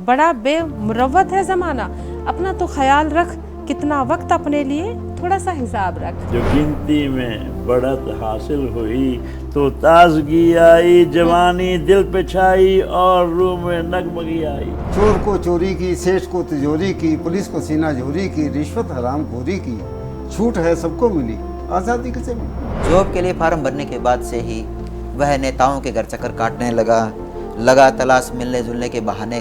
बड़ा बेमुरव्वत है ज़माना, अपना तो ख्याल रख, कितना वक्त अपने लिए थोड़ा सा हिसाब रख। जो गिनती में बढ़त हासिल हुई तो ताजगी आई, जवानी दिल पे छाई और रूह में नगमगी आई। चोर को चोरी की, सेठ को तिजोरी की, पुलिस को सीना जोरी की, रिश्वत हराम खोरी की, छूट है सबको मिली, आज़ादी किसे मिली। जॉब के लिए फार्म भरने के बाद से ही वह नेताओं के घर चक्कर काटने लगा तलाश मिलने जुलने के बहाने,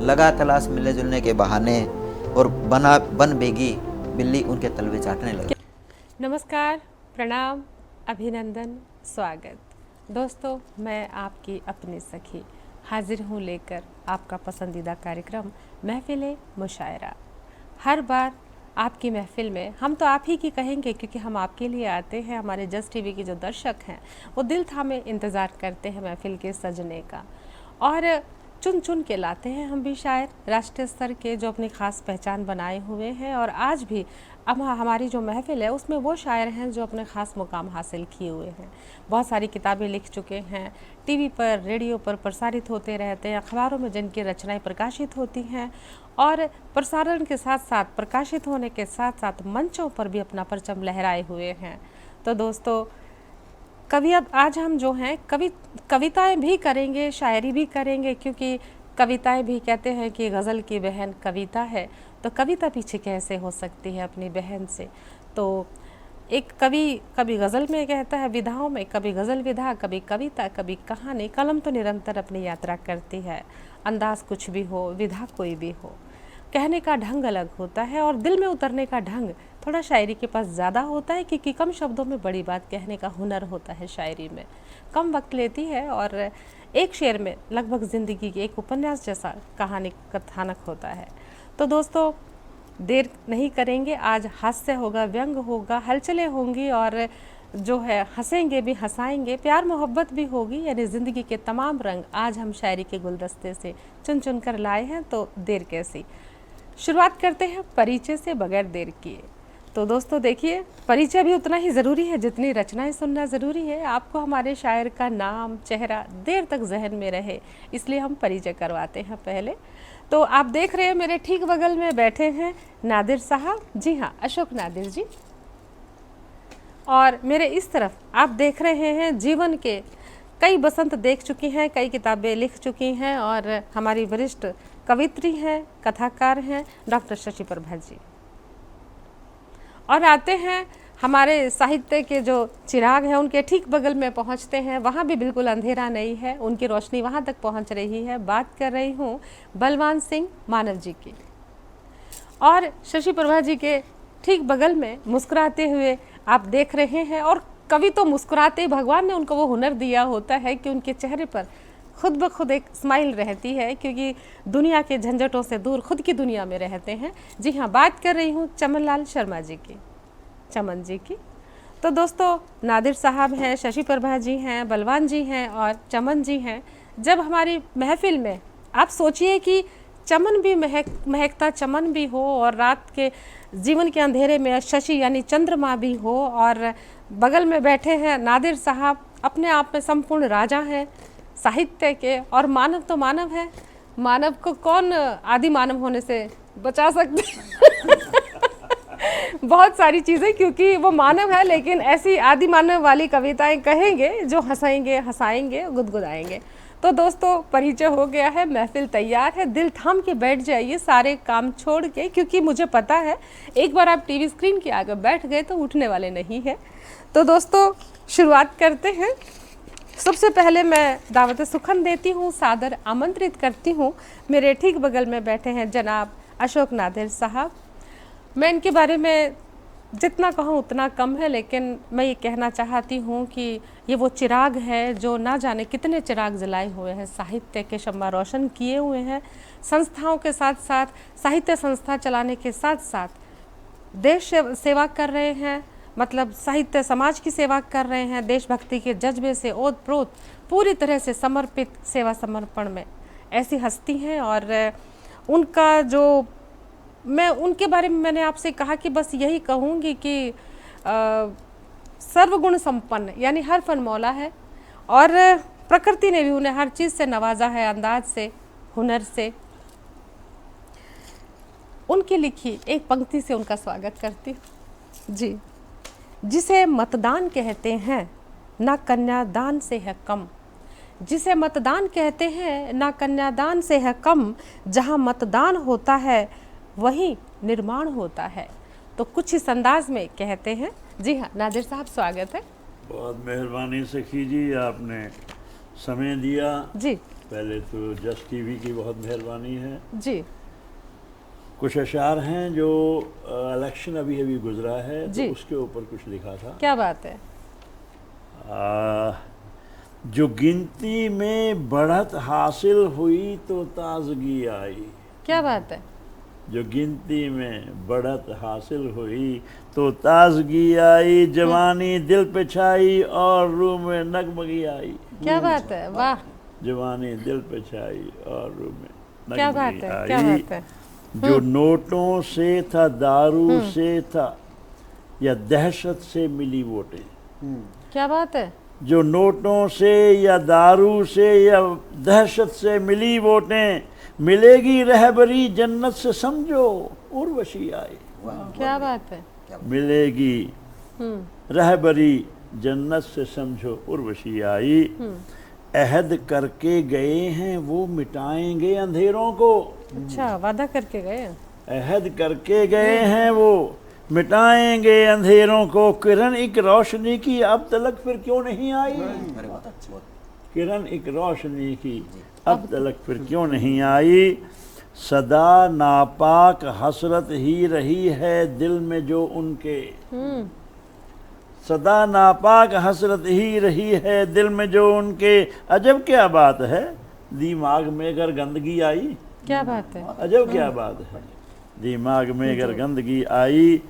लगा तलाश मिलने जुलने के बहाने और बन बेगी बिल्ली उनके तलवे चाटने लगी। नमस्कार, प्रणाम, अभिनंदन, स्वागत। दोस्तों, मैं आपकी अपनी सखी हाजिर हूँ लेकर आपका पसंदीदा कार्यक्रम महफिल मुशायरा। हर बार आपकी महफिल में हम तो आप ही की कहेंगे, क्योंकि हम आपके लिए आते हैं। हमारे जस्ट टीवी के जो दर्शक हैं वो दिल थामे इंतज़ार करते हैं महफिल के सजने का, और चुन चुन के लाते हैं हम भी शायर राष्ट्रीय स्तर के जो अपनी ख़ास पहचान बनाए हुए हैं। और आज भी अब हमारी जो महफिल है उसमें वो शायर हैं जो अपने ख़ास मुकाम हासिल किए हुए हैं। बहुत सारी किताबें लिख चुके हैं, टीवी पर रेडियो पर प्रसारित होते रहते हैं, अखबारों में जिनकी रचनाएं प्रकाशित होती हैं, और प्रसारण के साथ साथ प्रकाशित होने के साथ साथ मंचों पर भी अपना परचम लहराए हुए हैं। तो दोस्तों, आज हम जो हैं कविताएं भी करेंगे, शायरी भी करेंगे, क्योंकि कविताएं भी कहते हैं कि गज़ल की बहन कविता है, तो कविता पीछे कैसे हो सकती है अपनी बहन से। तो एक कवि कभी गज़ल में कहता है विधाओं में, कभी गज़ल विधा, कभी कविता, कभी कहानी। कलम तो निरंतर अपनी यात्रा करती है, अंदाज कुछ भी हो, विधा कोई भी हो, कहने का ढंग अलग होता है और दिल में उतरने का ढंग थोड़ा शायरी के पास ज़्यादा होता है, क्योंकि कम शब्दों में बड़ी बात कहने का हुनर होता है। शायरी में कम वक्त लेती है और एक शेर में लगभग ज़िंदगी की एक उपन्यास जैसा कहानी कथानक होता है। तो दोस्तों, देर नहीं करेंगे, आज हास्य होगा, व्यंग होगा, हलचलें होंगी, और जो है हंसेंगे भी, हंसाएंगे, प्यार मोहब्बत भी होगी, यानी ज़िंदगी के तमाम रंग आज हम शायरी के गुलदस्ते से चुन चुन कर लाए हैं। तो देर कैसी, शुरुआत करते हैं परिचय से बगैर देर किए। तो दोस्तों देखिए, परिचय भी उतना ही ज़रूरी है जितनी रचनाएं सुनना ज़रूरी है। आपको हमारे शायर का नाम, चेहरा देर तक जहन में रहे, इसलिए हम परिचय करवाते हैं पहले। तो आप देख रहे हैं मेरे ठीक बगल में बैठे हैं नादिर साहब, जी हाँ, अशोक नादिर जी। और मेरे इस तरफ आप देख रहे हैं जीवन के कई बसंत देख चुकी हैं, कई किताबें लिख चुकी हैं, और हमारी वरिष्ठ कवित्री हैं, कथाकार हैं, डॉक्टर शशि प्रभा जी। और आते हैं हमारे साहित्य के जो चिराग हैं उनके ठीक बगल में पहुंचते हैं, वहाँ भी बिल्कुल अंधेरा नहीं है, उनकी रोशनी वहाँ तक पहुँच रही है। बात कर रही हूँ बलवान सिंह मानव जी की। और शशि प्रभा जी के ठीक बगल में मुस्कुराते हुए आप देख रहे हैं, और कवि तो मुस्कुराते, भगवान ने उनको वो हुनर दिया होता है कि उनके चेहरे पर खुद ब खुद एक स्माइल रहती है, क्योंकि दुनिया के झंझटों से दूर खुद की दुनिया में रहते हैं। जी हाँ, बात कर रही हूँ चमनलाल शर्मा जी की, चमन जी की। तो दोस्तों, नादिर साहब हैं, शशि प्रभा जी हैं, बलवान जी हैं और चमन जी हैं। जब हमारी महफिल में आप सोचिए कि चमन भी महकता चमन भी हो, और रात के जीवन के अंधेरे में शशि यानी चंद्रमा भी हो, और बगल में बैठे हैं नादिर साहब, अपने आप में संपूर्ण राजा हैं साहित्य के, और मानव तो मानव है, मानव को कौन आदि मानव होने से बचा सकते बहुत सारी चीज़ें, क्योंकि वो मानव है, लेकिन ऐसी आदि मानव वाली कविताएं कहेंगे जो हंसाएंगे, हंसाएंगे, गुदगुदाएंगे। तो दोस्तों, परिचय हो गया है, महफिल तैयार है, दिल थाम के बैठ जाइए सारे काम छोड़ के, क्योंकि मुझे पता है एक बार आप टीवी स्क्रीन के आगे बैठ गए तो उठने वाले नहीं है। तो दोस्तों, शुरुआत करते हैं। सबसे पहले मैं दावत सुखन देती हूँ, सादर आमंत्रित करती हूँ। मेरे ठीक बगल में बैठे हैं जनाब अशोक नादिर साहब। मैं इनके बारे में जितना कहूँ उतना कम है, लेकिन मैं ये कहना चाहती हूँ कि ये वो चिराग है जो ना जाने कितने चिराग जलाए हुए हैं, साहित्य के शम्मा रोशन किए हुए हैं। संस्थाओं के साथ साथ, साहित्य संस्था चलाने के साथ साथ देश सेवा कर रहे हैं, मतलब साहित्य समाज की सेवा कर रहे हैं, देशभक्ति के जज्बे से ओतप्रोत पूरी तरह से समर्पित सेवा समर्पण में ऐसी हस्ती हैं। और उनका जो मैं उनके बारे में मैंने आपसे कहा कि बस यही कहूँगी कि सर्वगुण संपन्न, यानी हर फन मौला है, और प्रकृति ने भी उन्हें हर चीज़ से नवाजा है, अंदाज से, हुनर से, उनकी लिखी एक पंक्ति से उनका स्वागत करती हूँ। जी, जिसे मतदान कहते हैं ना कन्यादान से है कम, जिसे मतदान कहते हैं ना कन्यादान से है कम, जहाँ मतदान होता है वहीं निर्माण होता है। तो कुछ इस अंदाज में कहते हैं। जी हाँ नादिर साहब, स्वागत है। बहुत मेहरबानी सखी जी, आपने समय दिया। जी पहले तो जस्ट टीवी की बहुत मेहरबानी है। जी कुछ अशार हैं जो इलेक्शन अभी अभी गुजरा है जी। तो उसके ऊपर कुछ लिखा था। क्या बात है। जो गिनती में बढ़त हासिल हुई तो ताजगी आई। क्या बात है। जो गिनती में बढ़त हासिल हुई तो ताजगी आई, जवानी दिल पे छाई और रूह में नगमगी आई। क्या बात है, वाह। जवानी दिल पे छाई और रूह में क्या बात नगमगी है, क्या आई। बात है। जो नोटों से था, दारू से था, या दहशत से मिली वोटें। क्या बात है। जो नोटों से या दारू से या दहशत से मिली वोटें, मिलेगी रहबरी जन्नत से समझो उर्वशी आई। क्या बात है। मिलेगी रहबरी जन्नत से समझो उर्वशी आई। अहद करके गए हैं वो मिटाएंगे अंधेरों को। अच्छा, वादा करके गए। अहद करके गए हैं वो मिटाएंगे अंधेरों को। किरण एक रोशनी की अब तलक फिर क्यों नहीं आई। किरण एक रोशनी की अब तलक फिर क्यों नहीं आई। सदा नापाक हसरत ही रही है दिल में जो उनके। सदा नापाक हसरत ही रही है दिल में जो उनके। अजब क्या बात है दिमाग में अगर गंदगी आई। क्या बात है। अजब क्या बात है दिमाग में अगर गंदगी आई।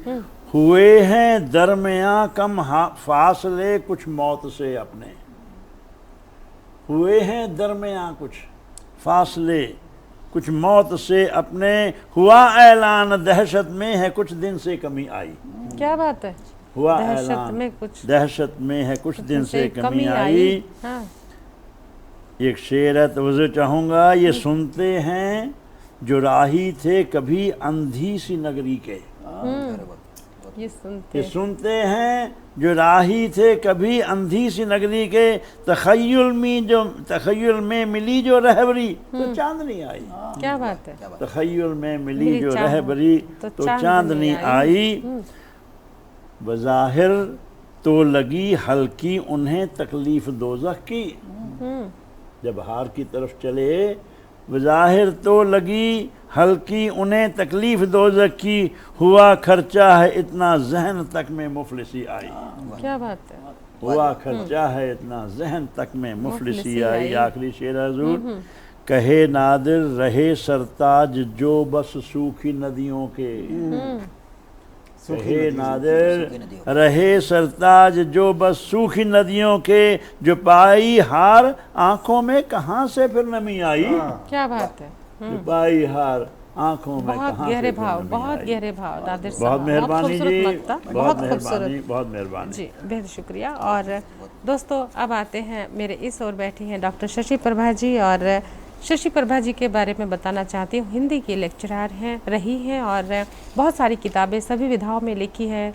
हुए हैं दरमियां कम फासले कुछ मौत से अपने। हुए हैं दरमियां कुछ फासले कुछ मौत से अपने। हुआ ऐलान दहशत में है कुछ दिन से कमी आई। क्या बात है। हुआ दहशत ऐलान में कुछ दहशत में है कुछ दिन से कमी आई। हाँ। एक शेर है तो चाहूँगा। ये सुनते हैं जो राही थे कभी अंधी सी नगरी के। ये ये सुनते हैं जो राही थे कभी अंधी सी नगरी के। तखय्युल में मिली जो रहबरी तो चांदनी आई। क्या बात है। तखय्युल में मिली जो रहबरी तो चांदनी आई। बज़ाहिर तो लगी हल्की उन्हें तकलीफ दोज़ख की। जब हार की तरफ चले बज़ाहिर तो लगी हल्की उन्हें तकलीफ दोज़ख की। हुआ खर्चा है इतना जहन तक में मुफलिसी आई। क्या बात है। हुआ खर्चा है इतना जहन तक में मुफलिसी आई। आखिरी शेर हजूर। कहे नादिर रहे सरताज जो बस सूखी नदियों के। कहे नादिर रहे सरताज जो बस सूखी नदियों के। जो पाई हार आंखों में कहाँ से फिर नमी आई। क्या बात है। जो पाई हार आंखों में बहुत कहाँ गहरे से फिर भाव, नमी बहुत आई। गहरे भाव नादिर साहब। बहुत मेहरबानी जी, बहुत खूबसूरत। बहुत मेहरबानी जी, बेहद शुक्रिया। और दोस्तों अब आते हैं मेरे इस ओर बैठी हैं डॉक्टर शशि प्रभा जी। और शशि प्रभा जी के बारे में बताना चाहती हूँ। हिंदी की लेक्चरर हैं, रही हैं और बहुत सारी किताबें सभी विधाओं में लिखी है।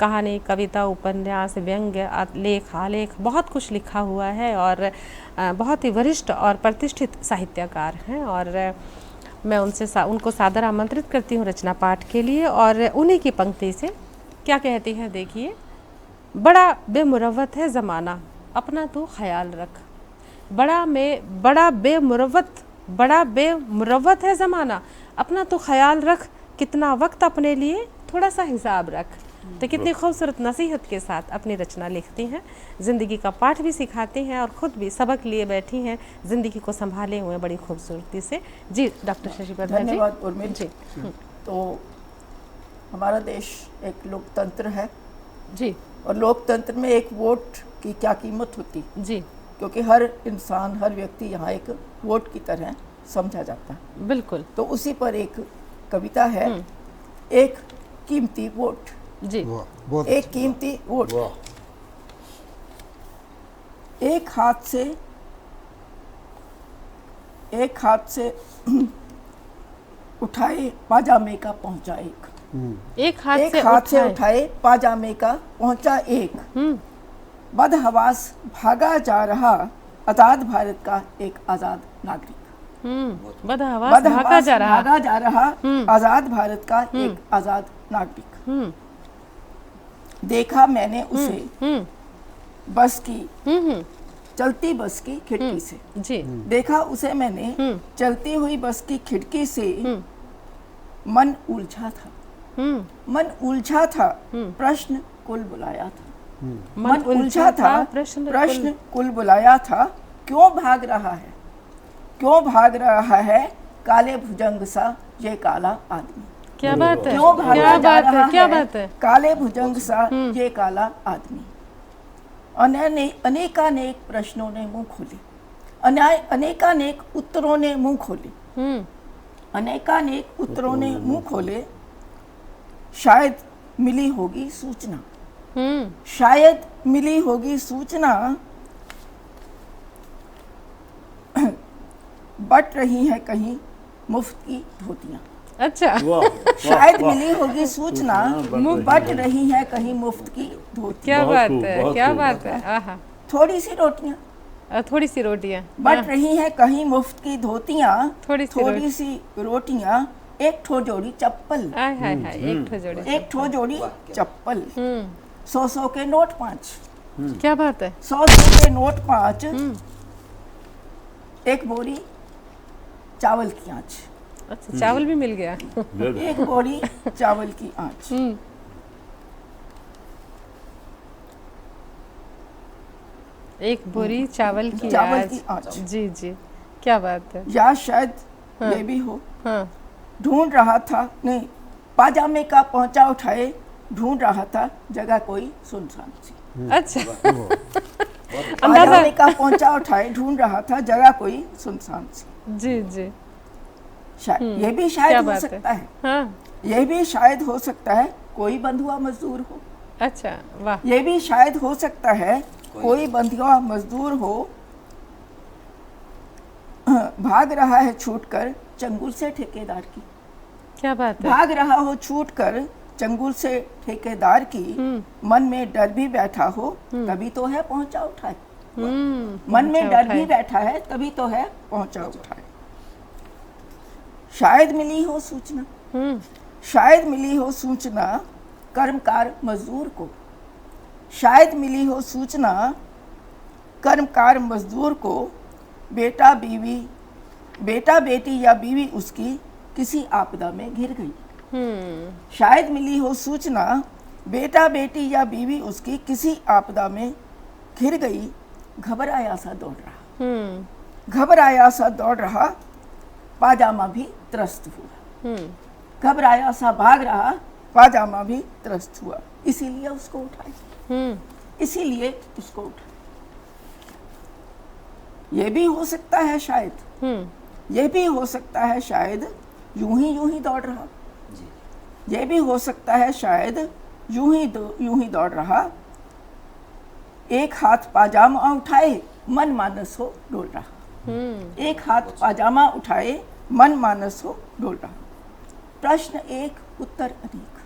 कहानी, कविता, उपन्यास, व्यंग्य, लेख, आलेख, बहुत कुछ लिखा हुआ है और बहुत ही वरिष्ठ और प्रतिष्ठित साहित्यकार हैं। और मैं उनको सादर आमंत्रित करती हूँ रचना पाठ के लिए। और उन्हीं की पंक्ति से क्या कहती हैं देखिए। बड़ा बेमुरव्वत है ज़माना अपना तो ख्याल रख। बड़ा बेमुरव्वत है ज़माना अपना तो ख्याल रख। कितना वक्त अपने लिए थोड़ा सा हिसाब रख। तो कितनी खूबसूरत नसीहत के साथ अपनी रचना लिखती हैं। ज़िंदगी का पाठ भी सिखाती हैं और ख़ुद भी सबक लिए बैठी हैं। ज़िंदगी को संभाले हुए बड़ी खूबसूरती से। जी डॉक्टर शशि प्रभा जी। धन्यवाद उर्मिल जी। तो हमारा देश एक लोकतंत्र है जी। और लोकतंत्र में एक वोट की क्या कीमत होती जी। क्योंकि हर इंसान, हर व्यक्ति यहाँ एक वोट की तरह समझा जाता है। बिल्कुल। तो उसी पर एक कविता है, एक कीमती वोट। जी। एक कीमती वोट। एक हाथ से उठाए पाजामे का पहुंचा एक। एक हाथ एक से हाथ से उठाए पाजामे का पहुंचा एक। बदहवास भागा जा रहा आजाद भारत का एक आजाद नागरिक। बदहवास भागा जा रहा। भागा जा रहा आजाद भारत का एक आजाद नागरिक। देखा मैंने उसे बस की चलती बस की खिड़की से। जी। देखा उसे मैंने चलती हुई बस की खिड़की से। मन उलझा था, मन उलझा था, प्रश्न कुल बुलाया था। मन उलझा था, प्रश्न कुल बुलाया था। क्यों भाग रहा है, क्यों भाग रहा है काले भुजंग सा ये काला आदमी। क्या बात है, क्यों भागा क्या जा बात रहा है, क्या है बात है। काले भुजंग सा ये काला आदमी। अनेकानेक प्रश्नों ने मुंह खोले, अनेकानेक उत्तरों ने मुंह खोले, अनेकानेक उत्तरों ने मुंह खोले। शायद मिली होगी सूचना, शायद मिली होगी सूचना। बट रही है कहीं मुफ्त की धोतियां। अच्छा। शायद मिली होगी सूचना, बट रही है कहीं मुफ्त की धोतियां। क्या बात है, क्या बात है। आहा। थोड़ी सी रोटियां, थोड़ी सी रोटियां बट रही है कहीं मुफ्त की धोतियां। थोड़ी सी रोटियां, एक ठो जोड़ी चप्पल। हाय हाय हाय, एक ठो जोड़ी, एक ठो जोड़ी चप्पल। 100 के नोट 5। क्या बात है। 100 के नोट 5। एक बोरी चावल की आंच। अच्छा, चावल भी मिल गया। एक बोरी चावल की आंच। एक बोरी चावल की आंच। जी जी, क्या बात है। या शायद ये भी हो। ढूंढ रहा था, नहीं, पाजामे का पहुंचा उठाए ढूंढ रहा था जगह कोई सुनसान सी। अच्छा। पाजामे का पहुंचा उठाए ढूंढ रहा था जगह कोई सुनसान सी। जी जी। ये भी शायद हो सकता है। हाँ। ये भी शायद हो सकता है कोई बंधुआ मजदूर हो। अच्छा, वाह। ये भी शायद हो सकता है कोई बंधुआ मजदूर हो। भाग रहा है छूटकर चंगुल से ठेकेदार की। क्या बात है। भाग रहा हो छूटकर चंगुल से ठेकेदार की। मन में डर भी बैठा हो तभी तो है पहुंचा उठाए। मन में डर भी बैठा है तभी तो है पहुंचा उठाए। शायद मिली हो सूचना, शायद मिली हो सूचना कर्मकार मजदूर को। शायद मिली हो सूचना कर्मकार मजदूर को। बेटा बेटी या बीवी उसकी किसी आपदा में घिर गई। शायद मिली हो सूचना बेटा बेटी या बीवी उसकी किसी आपदा में घिर गई। घबराया सा दौड़ रहा, घबराया सा दौड़ रहा, पाजामा भी त्रस्त हुआ। घबराया सा भाग रहा, पाजामा भी त्रस्त हुआ। इसीलिए उसको उठाए, इसीलिए उसको उठाए। ये भी हो सकता है शायद, ये भी हो सकता है शायद यूं ही दौड़ रहा। ये भी हो सकता है शायद यूं ही दौड़ रहा। एक हाथ पाजामा उठाए मन मानस हो डोल रहा। एक हाथ पाजामा उठाए मन मानस हो डोल रहा। प्रश्न एक उत्तर अनेक।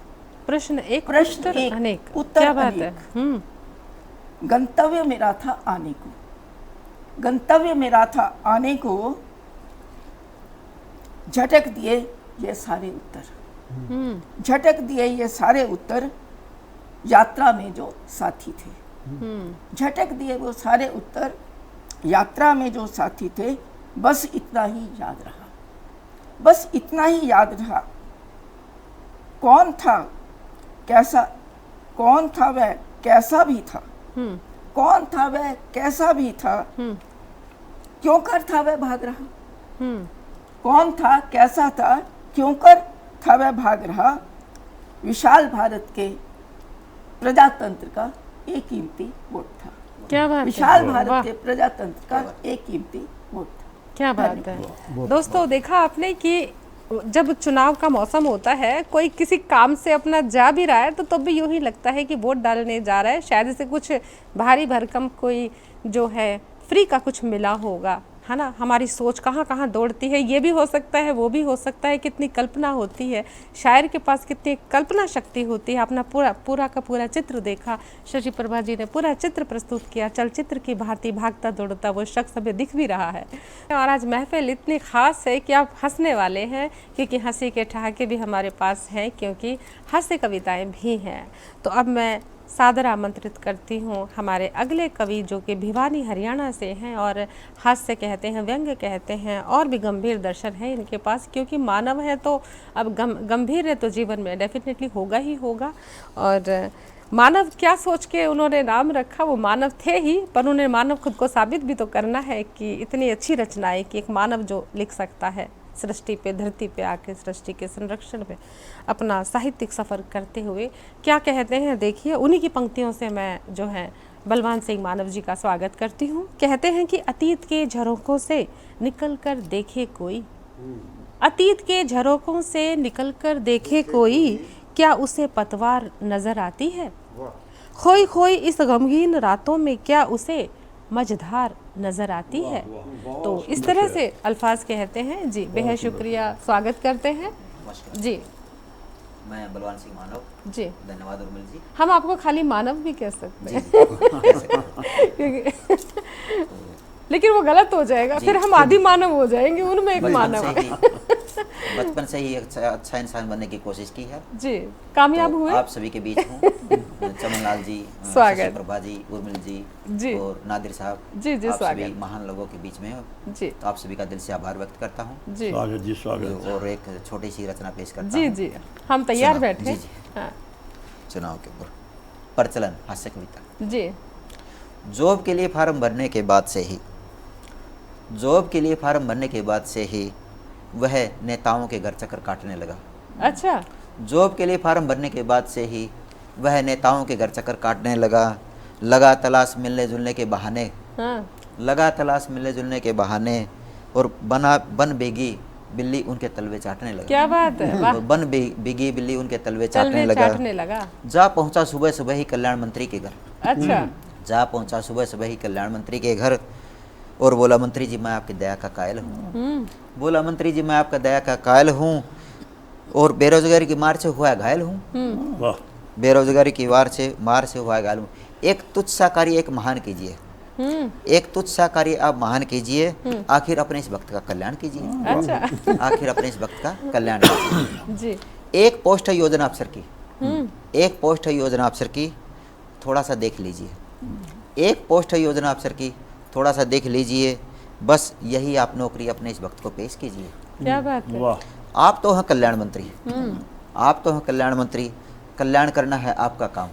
प्रश्न एक प्रश्न उत्तर एक अनेक। उत्तर क्या बात अनेक। है। गंतव्य मेरा था आने को, गंतव्य मेरा था आने को। झटक दिए ये सारे उत्तर, झटक दिए ये सारे उत्तर यात्रा में जो साथी थे। झटक दिए वो सारे उत्तर यात्रा में जो साथी थे। बस इतना ही याद रहा, बस इतना ही याद रहा। कौन था कैसा, कौन था वह कैसा भी था। कौन था वह कैसा भी था, क्यों कर था वह भाग रहा। कौन था कैसा था, क्यों कर था वह भाग रहा। विशाल भारत के प्रजातंत्र का एक कीमती वोट था। क्या बात है। विशाल भारत के प्रजातंत्र का एक कीमती वोट था। क्या बात है। दोस्तों, देखा आपने कि जब चुनाव का मौसम होता है, कोई किसी काम से अपना जा भी रहा है तो तब भी यूं ही लगता है कि वोट डालने जा रहा है। शायद इसे कुछ भारी भरकम कोई जो है फ्री का कुछ मिला होगा, है ना, हमारी सोच कहाँ कहाँ दौड़ती है, ये भी हो सकता है, वो भी हो सकता है, कितनी कल्पना होती है, शायर के पास कितनी कल्पना शक्ति होती है। अपना पूरा का पूरा चित्र देखा, शशि प्रभा जी ने पूरा चित्र प्रस्तुत किया, चलचित्र की भांति भागता दौड़ता वो शख्स हमें दिख भी रहा है। और आज महफिल इतनी ख़ास है कि आप हंसने वाले हैं, क्योंकि हंसी के ठहाके भी हमारे पास हैं, क्योंकि हास्य कविताएँ भी हैं। तो अब मैं सादर आमंत्रित करती हूँ हमारे अगले कवि, जो कि भिवानी हरियाणा से हैं और हास्य कहते हैं, व्यंग्य कहते हैं, और भी गंभीर दर्शन है इनके पास, क्योंकि मानव है तो अब गंभीर है तो जीवन में डेफिनेटली होगा ही होगा। और मानव क्या सोच के उन्होंने नाम रखा, वो मानव थे ही, पर उन्हें मानव खुद को साबित भी तो करना है कि इतनी अच्छी रचनाएं कि एक मानव जो लिख सकता है सृष्टि पे, धरती पे आके सृष्टि के संरक्षण पे अपना साहित्यिक सफ़र करते हुए। क्या कहते हैं देखिए, उन्हीं की पंक्तियों से मैं जो है बलवान सिंह मानव जी का स्वागत करती हूँ। कहते हैं कि अतीत के झरोकों से निकल कर देखे कोई, अतीत के झरोकों से निकल कर देखे कोई, क्या उसे पतवार नजर आती है? खोई खोई इस गमगीन रातों में क्या उसे मझधार नजर आती है? तो इस तरह से अल्फाज कहते हैं जी। बेहद शुक्रिया, स्वागत करते हैं जी। मैं बलवान सिंह मानव जी, धन्यवाद उर्मिल जी। हम आपको खाली मानव भी कह सकते हैं क्योंकि लेकिन वो गलत हो जाएगा, फिर हम आदि मानव हो जाएंगे, उनमें एक मानव बचपन से ही अच्छा इंसान बनने की कोशिश की है जी। कामयाब तो हुए? आप सभी के बीच हूँ चमनलाल जी, स्वागत। शशि प्रभा जी, उर्मिल जी और नादिर साहब जी जी, आप सभी स्वागत महान लोगों के बीच में हो, जी तो आप सभी का दिल से आभार व्यक्त करता हूँ जी स्वागत जी, स्वागत। और एक छोटी सी रचना पेश करता जी हूँ जी, हम तैयार चुनाव, बैठे जी, जी। हाँ चुनाव के ऊपर प्रचलन हास्य कविता। जी। जॉब के लिए फार्म भरने के बाद से ही, जॉब के लिए फार्म भरने के बाद से ही वह नेताओं के घर चक्कर काटने लगा। अच्छा, जॉब के लिए फार्म भरने के बाद से ही वह नेताओं के घर चक्कर काटने लगा तलाश मिलने जुलने के बहाने, हाँ लगा तलाश मिलने जुलने के बहाने, और बन बेगी बिल्ली उनके तलवे चाटने लगा। क्या बात है, वाह। बिगी बिल्ली उनके तलवे चलने चाटने लगा। जा पहुंचा सुबह सुबह ही कल्याण मंत्री के घर। अच्छा, जा पहुंचा सुबह सुबह ही कल्याण मंत्री के घर और बोला, मंत्री जी मैं आपकी दया का कायल हूँ। बोला, मंत्री जी मैं आपका दया का कायल हूँ और बेरोजगारी की मार से हुआ घायल हूँ। वाह, बेरोजगारी की मार से हुआ घायल हूँ। एक तुच्छ सा कार्य एक महान कीजिए, एक तुच्छ सा कार्य आप महान कीजिए, आखिर अपने इस भक्त का कल्याण कीजिए। अच्छा आखिर अपने इस भक्त का कल्याण कीजिए। जी। एक पोस्ट है योजना अफसर की, एक पोस्ट है योजना अफसर की, थोड़ा सा देख लीजिए। एक पोस्ट है योजना अफसर की, थोड़ा सा देख लीजिए, बस यही आप नौकरी अपने इस भक्त को पेश कीजिए। क्या बात है, वाह, आप तो हैं कल्याण मंत्री, आप तो हैं कल्याण मंत्री, कल्याण करना है आपका काम।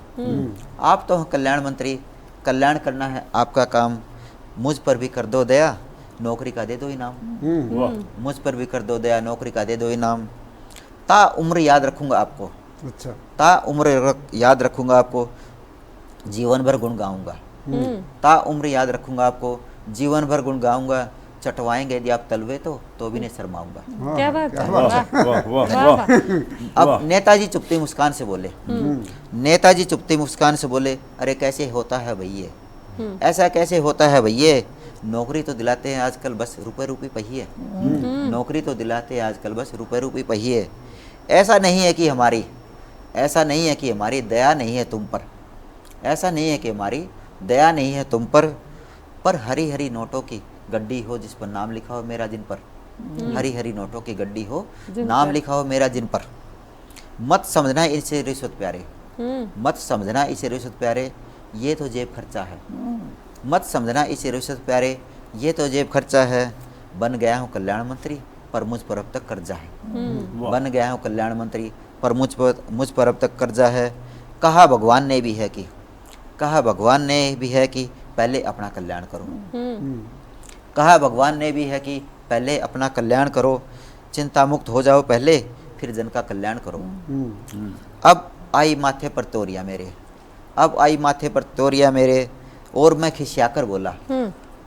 आप तो हैं कल्याण मंत्री, कल्याण करना है आपका काम। मुझ पर भी कर दो दया, नौकरी का दे दो इनाम। वाह, मुझ पर भी कर दो दया, नौकरी का दे दो इनाम। ता उम्र याद रखूंगा आपको, अच्छा, ता उम्र याद रखूंगा आपको, जीवन भर गुण गाऊंगा। ता उम्र याद रखूंगा आपको, जीवन भर गुण गाऊंगा। चटवाएंगे यदि आप तलवे तो भी नहीं शर्माऊंगा। क्या बात है, वाह, वाह वाह, वाह, वाह, वाह। वाह। अब नेताजी चुपती मुस्कान से बोले, नेताजी चुपती मुस्कान से बोले, अरे कैसे होता है भैया, ऐसा कैसे होता है भैया, नौकरी तो दिलाते हैं आजकल बस रुपए पहिए, नौकरी तो दिलाते हैं आजकल बस रुपए पहिए। ऐसा नहीं है कि हमारी, ऐसा नहीं है कि हमारी दया नहीं है तुम पर, ऐसा नहीं है कि हमारी दया नहीं है तुम पर हरी हरी नोटों की गड्डी हो जिस पर नाम लिखा हो मेरा जिन पर, हरी हरी नोटों की गड्डी हो नाम लिखा हो मेरा जिन पर। मत समझना इसे रिश्वत प्यारे, मत समझना इसे रिश्वत प्यारे, ये तो जेब खर्चा है। मत समझना इसे रिश्वत प्यारे, ये तो जेब खर्चा है। बन गया हूँ कल्याण मंत्री पर मुझ पर अब तक कर्जा है। बन गया हूँ कल्याण मंत्री पर मुझ पर अब तक कर्जा है। कहा भगवान ने भी है कि, कहा भगवान ने भी है कि पहले अपना कल्याण करो। कहा भगवान ने भी है कि पहले अपना कल्याण करो, चिंता मुक्त हो जाओ पहले फिर जन का कल्याण करो। अब आई माथे पर तोरिया मेरे, अब आई माथे पर तोरिया मेरे और मैं खिसियाकर बोला।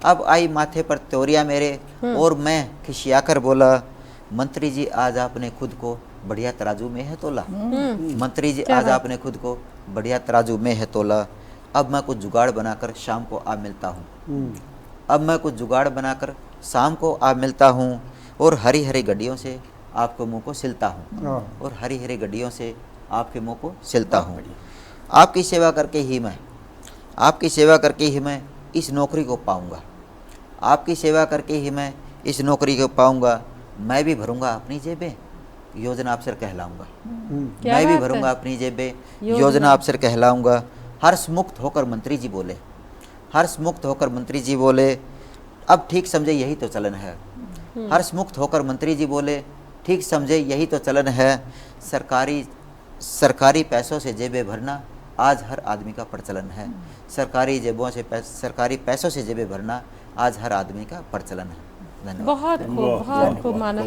अब आई माथे पर तोरिया मेरे और मैं खिसियाकर बोला, मंत्री जी आज आपने खुद को बढ़िया तराजू में है तोला। मंत्री जी आज आपने खुद को बढ़िया तराजू में है तोला। अब मैं कुछ जुगाड़ बनाकर शाम को आ मिलता हूँ। अब मैं कुछ जुगाड़ बनाकर शाम को आप मिलता हूँ और हरी हरी गड्डियों से आपके मुंह को सिलता हूँ, और हरी हरी गड्डियों से आपके मुंह को सिलता हूँ। आपकी सेवा करके ही मैं, आपकी सेवा करके ही मैं इस नौकरी को पाऊँगा, आपकी सेवा करके ही मैं इस नौकरी को पाऊँगा। मैं भी भरूँगा अपनी जेबें, योजना अफसर कहलाऊँगा। क्या मैं भी बात भरूँगा है। अपनी जेबें, योजना अफसर कहलाऊँगा। हर्ष मुक्त होकर मंत्री जी बोले, हर्ष मुक्त होकर मंत्री जी बोले, अब ठीक समझे यही तो चलन है। हर्ष मुक्त होकर मंत्री जी बोले, ठीक समझे यही तो चलन है। सरकारी पैसों से जेबें भरना आज हर आदमी का प्रचलन है। सरकारी पैसों से जेबें भरना आज हर आदमी का प्रचलन है। धन्यवाद। बहुत खूब मानव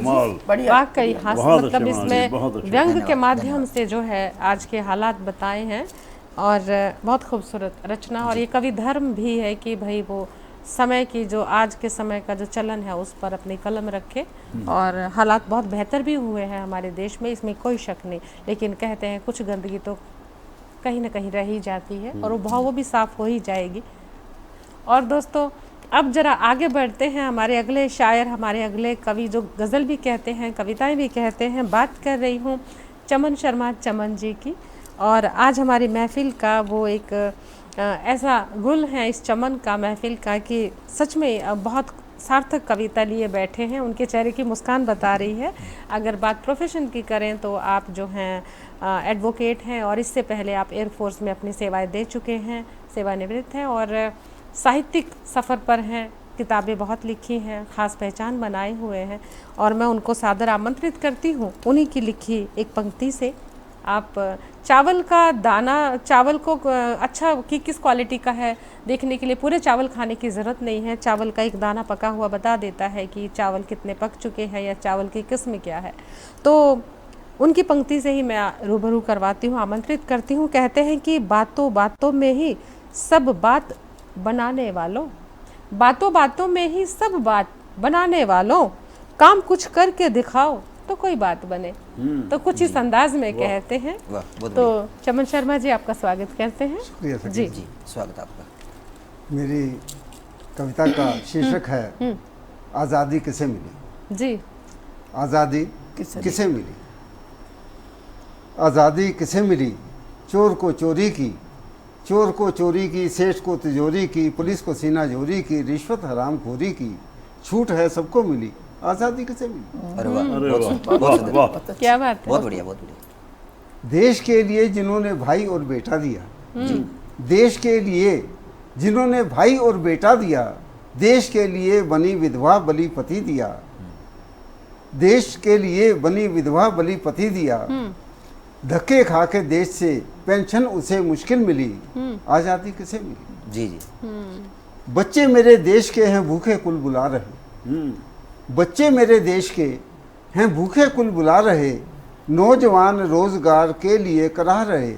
बढ़िया। जी, वाकई हास्य बहुत मतलब अच्छे मानव जी, इसमें बहुत अच्छे। व्यंग के धन्यवाद, माध्यम से जो है आज के हालात बताए हैं, और बहुत खूबसूरत रचना। और ये कवि धर्म भी है कि भाई वो समय की जो आज के समय का जो चलन है उस पर अपनी कलम रखे, और हालात बहुत बेहतर भी हुए हैं हमारे देश में, इसमें कोई शक नहीं। लेकिन कहते हैं कुछ गंदगी तो कहीं ना कहीं रह ही जाती है, और वो भी साफ हो ही जाएगी। और दोस्तों अब जरा आगे बढ़ते हैं, हमारे अगले शायर, हमारे अगले कवि जो गज़ल भी कहते हैं, कविताएं भी कहते हैं। बात कर रही हूँ चमन शर्मा चमन जी की। और आज हमारी महफिल का वो एक ऐसा गुल है इस चमन का, महफिल का, कि सच में बहुत सार्थक कविता लिए बैठे हैं। उनके चेहरे की मुस्कान बता रही है। अगर बात प्रोफेशन की करें तो आप जो हैं एडवोकेट हैं, और इससे पहले आप एयरफोर्स में अपनी सेवाएं दे चुके हैं, सेवानिवृत्त हैं, और साहित्यिक सफ़र पर हैं, किताबें बहुत लिखी हैं, ख़ास पहचान बनाए हुए हैं। और मैं उनको सादर आमंत्रित करती हूँ उन्हीं की लिखी एक पंक्ति से। आप चावल का दाना, चावल को अच्छा कि किस क्वालिटी का है देखने के लिए पूरे चावल खाने की ज़रूरत नहीं है। चावल का एक दाना पका हुआ बता देता है कि चावल कितने पक चुके हैं या चावल की किस्म क्या है। तो उनकी पंक्ति से ही मैं रूबरू करवाती हूँ, आमंत्रित करती हूँ। कहते हैं कि बातों बातों में ही सब बात बनाने वालों, बातों बातों में ही सब बात बनाने वालों, काम कुछ करके दिखाओ तो कोई बात बने। तो कुछ इस अंदाज में कहते हैं। तो चमन शर्मा जी आपका स्वागत करते हैं। शुक्रिया सर। जी जी, स्वागत आपका। मेरी कविता का शीर्षक है आज़ादी किसे मिली। जी, आज़ादी किसे मिली। आज़ादी किसे मिली, चोर को चोरी की, चोर को चोरी की, सेठ को तिजोरी की, पुलिस को सीना जोरी की, रिश्वत हराम खोरी की, छूट है सबको मिली, आज़ादी किसे मिली। अरे वाह, अरे बहुत वाह, सुंदर, बहुत वाह, सुंदर, वाह। क्या बात है। बहुत बढ़िया, बहुत बढ़िया। देश के लिए जिन्होंने भाई और बेटा दिया, देश के लिए जिन्होंने भाई और बेटा दिया, देश के लिए बनी विधवा बलि पति दिया, देश के लिए बनी विधवा बलि पति दिया, धक्के खा के देश से पेंशन उसे मुश्किल मिली, आज़ादी किसे मिली। जी जी। बच्चे मेरे देश के हैं भूखे कुल बुला रहे, बच्चे मेरे देश के हैं भूखे कुल बुला रहे, नौजवान रोजगार के लिए कराह रहे,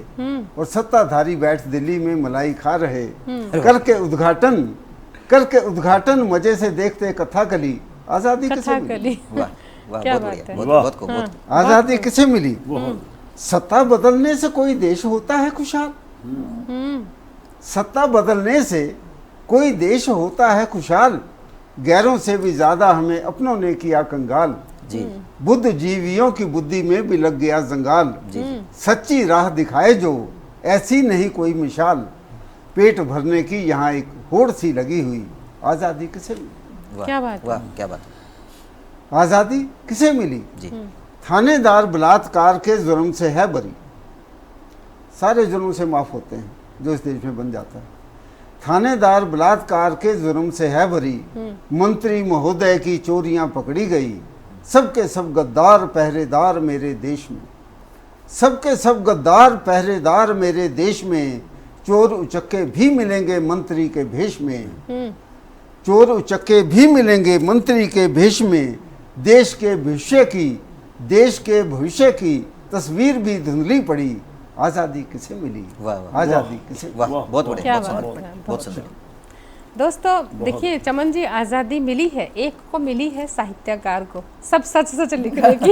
और सत्ताधारी बैठ दिल्ली में मलाई खा रहे, करके उद्घाटन मजे से देखते कथा कली, आज़ादी किसे मिली। वाह वाह, क्या बहुत बात बढ़िया, है। बहुत खूब, बहुत। आज़ादी किसे मिली। सत्ता बदलने से कोई देश होता है खुशहाल, सत्ता बदलने से कोई देश होता है खुशहाल, गैरों से भी ज्यादा हमें अपनों ने किया कंगाल, जी बुद्ध जीवियों की बुद्धि में भी लग गया जंगाल, सच्ची राह दिखाए जो ऐसी नहीं कोई मिसाल, पेट भरने की यहाँ एक होड़ सी लगी हुई, आज़ादी किसे मिली। वाह, क्या बात है। वाह, क्या बात। आज़ादी किसे मिली। जी थानेदार बलात्कार के जुर्म से है बरी, सारे जुर्म से माफ होते हैं जो इस देश में बन जाता है। थानेदार बलात्कार के जुर्म से है भरी, मंत्री महोदय की चोरियां पकड़ी गई, सबके सब गद्दार पहरेदार मेरे देश में, सबके सब गद्दार पहरेदार मेरे देश में, चोर उचक्के भी मिलेंगे मंत्री के भेष में, चोर उचक्के भी मिलेंगे मंत्री के भेष में, देश के भविष्य की तस्वीर भी धुंधली पड़ी, आज़ादी किसे मिली। वाह, वाह। आज़ादी किसे। वाह, बहुत बढ़िया, क्या बहुत बात सुंदर, है, बहुत सुंदर। दोस्तों देखिए, चमन जी आज़ादी मिली है, एक को मिली है साहित्यकार को, सब सच सच लिखने की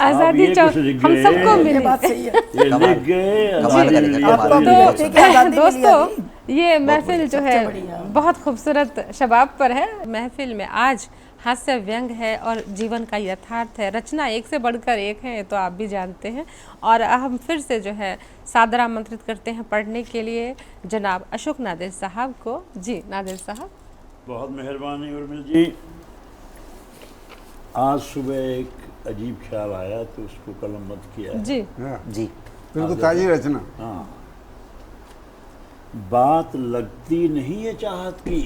आज़ादी हम सबको ये मिली। बात सही है। ये लिख गए, कमाल का लिखा, कमाल का आपको लिखा। भी ठीक है, आज़ादी मिली दोस्तों अभी। ये महफिल जो है बढ़िया। बहुत खूबसूरत शबाब पर है। महफिल में आज हास्य व्यंग है और जीवन का यथार्थ है। रचना एक से बढ़कर एक है, तो आप भी जानते हैं। और हम फिर से जो है सादर आमंत्रित करते हैं पढ़ने के लिए जनाब अशोक नादिर साहब को। जी नादिर साहब। बहुत मेहरबानी उर्मिल जी। आज सुबह एक अजीब ख्याल आया तो उसको कलमबंद किया है। जी हाँ, जी बिल्कुल ताजी रचना। हाँ, बात लगती नहीं है चाहत की,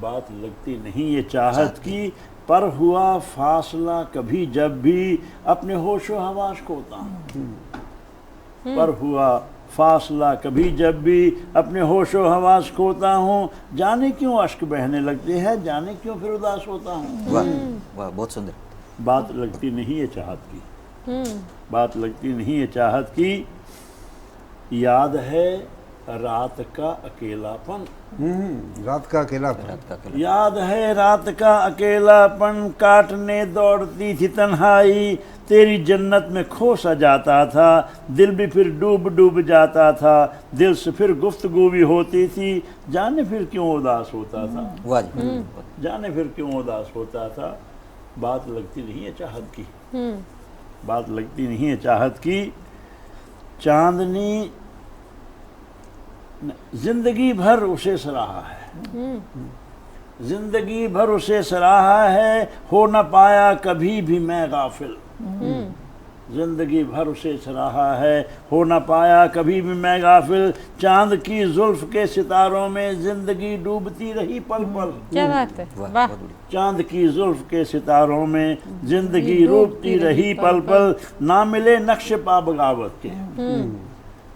बात लगती नहीं ये चाहत की, पर हुआ फासला कभी जब भी अपने होशो हवास खोता हूँ। पर हुआ फासला कभी जब भी अपने होशो हवास खोता हूँ, जाने क्यों अश्क बहने लगते हैं, जाने क्यों फिर उदास होता हूँ। वाह वाह, बहुत सुंदर। बात लगती नहीं है चाहत की, बात लगती नहीं है चाहत की, याद है रात का अकेलापन, रात का अकेलापन। रात का अकेला। याद है रात का अकेलापन, काटने दौड़ती थी तन्हाई, तेरी जन्नत में खो सा जाता था, दिल भी फिर डूब डूब जाता था, दिल से फिर गुफ्तगू भी होती थी, जाने फिर क्यों उदास होता था, वाह जी। जाने फिर क्यों उदास होता था। बात लगती नहीं है चाहत की, बात लगती नहीं है चाहत की, चांदनी जिंदगी भर उसे सराहा है, जिंदगी भर उसे सराहा है, हो न पाया कभी भी मैं गाफिल, जिंदगी भर उसे सराहा है, हो न पाया कभी भी मैं गाफिल, चांद की जुल्फ के सितारों में जिंदगी डूबती रही पल पल, क्या बात है, वाह वाह। बहुत बढ़िया। चांद की जुल्फ के सितारों में जिंदगी डूबती रही पल पल, ना मिले नक्श पा बगावत के,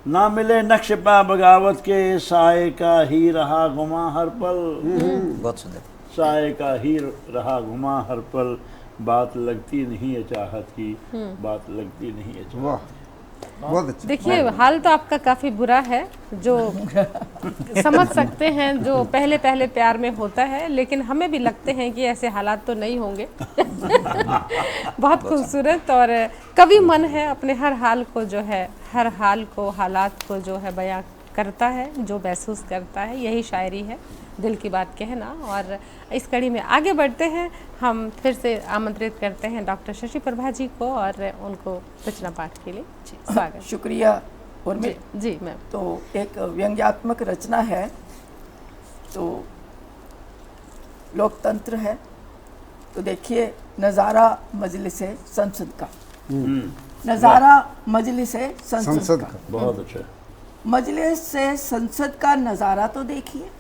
ना मिले नक्श पा बगावत के, साए का ही रहा गुमा हर पल, बहुत सुंदर। साए का ही रहा गुमा हर पल, बात लगती नहीं है चाहत की, बात लगती नहीं है चाहत वाह, बहुत अच्छा। देखिए हाल तो आपका काफ़ी बुरा है, जो समझ सकते हैं जो पहले पहले प्यार में होता है, लेकिन हमें भी लगते हैं कि ऐसे हालात तो नहीं होंगे। बहुत खूबसूरत। और कवि मन है अपने हर हाल को जो है, हर हाल को, हालात को जो है बयां करता है, जो महसूस करता है, यही शायरी है, दिल की बात कहना। और इस कड़ी में आगे बढ़ते हैं, हम फिर से आमंत्रित करते हैं डॉक्टर शशि प्रभा जी को और उनको रचना पाठ के लिए। जी स्वागत। शुक्रिया। और मैं जी मैम। तो एक व्यंग्यात्मक रचना है, तो लोकतंत्र है। तो देखिए, नज़ारा मजलिस संसद का, नज़ारा मजलिस संसद संसद का, का। बहुत अच्छा। मजलिस संसद का नज़ारा तो देखिए,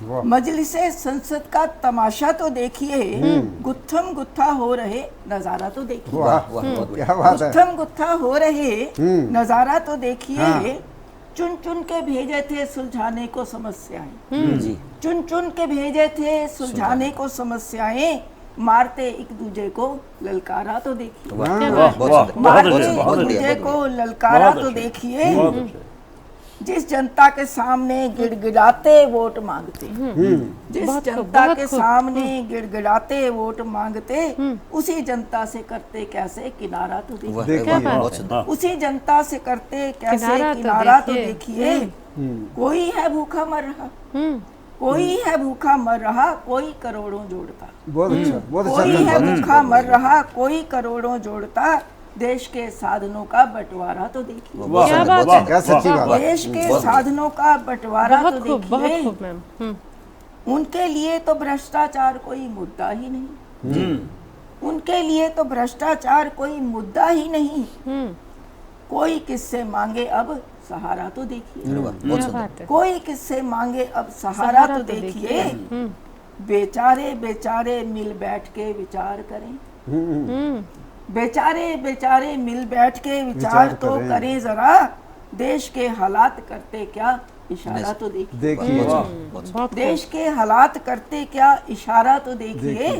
वाह, मजलिस संसद का तमाशा तो देखिए, गुत्थम गुत्था हो रहे नज़ारा तो देखिए, वाह, वाह बहुत बढ़िया। क्या बात है। गुत्थम गुत्था हो रहे नज़ारा तो देखिए, हाँ। चुन चुन के भेजे थे सुलझाने को समस्याएं, जी चुन चुन के भेजे थे सुलझाने को समस्याएं, मारते एक दूजे को ललकारा तो देखिए, वाह क्या वाह, बात बहुत वाह, सुंदर। बहुत मारते अच्छा, एक बहुत दूजे बढ़िया, को बहुत ललकारा बहुत तो अच्छा, देखिए, बहुत अच्छा। जिस जनता के सामने गिड़गिड़ाते वोट मांगते, जिस बहुत खूब, जनता बहुत के खूब। सामने गिड़गिड़ाते वोट मांगते, उसी जनता से करते कैसे किनारा तो देखिए, वाह देखिए। वाह, क्या बहुत बात सुंदर। हाँ, उसी जनता से करते कैसे किनारा किनारा तो तो देखिए। देखिए, कोई है भूखा मर रहा, कोई है भूखा मर रहा, कोई करोड़ों जोड़ता, बहुत अच्छा, बहुत अच्छा। कोई है बहुत भूखा मर रहा, कोई करोड़ों जोड़ता, देश के साधनों का बंटवारा तो देखिए, वाह, क्या वाह, बात वाह, है। क्या सच्ची वाह, बात। वाह। देश के बहुत साधनों का बंटवारा तो बहुत खूब, बहुत देखिए, खूब मैम। उनके लिए तो भ्रष्टाचार कोई मुद्दा ही नहीं, उनके लिए तो भ्रष्टाचार कोई मुद्दा ही नहीं, कोई किससे मांगे अब सहारा तो देखिए, अरे वाह, बहुत क्या सुंदर। बात है। कोई किससे मांगे अब सहारा तो देखिए, बेचारे बेचारे मिल बैठ के विचार करें, बेचारे बेचारे मिल बैठ के विचार तो करें। करें जरा, देश के हालात करते क्या इशारा तो देखिए, देखिए, बहुत खूब। देश के हालात करते क्या इशारा तो देखिए,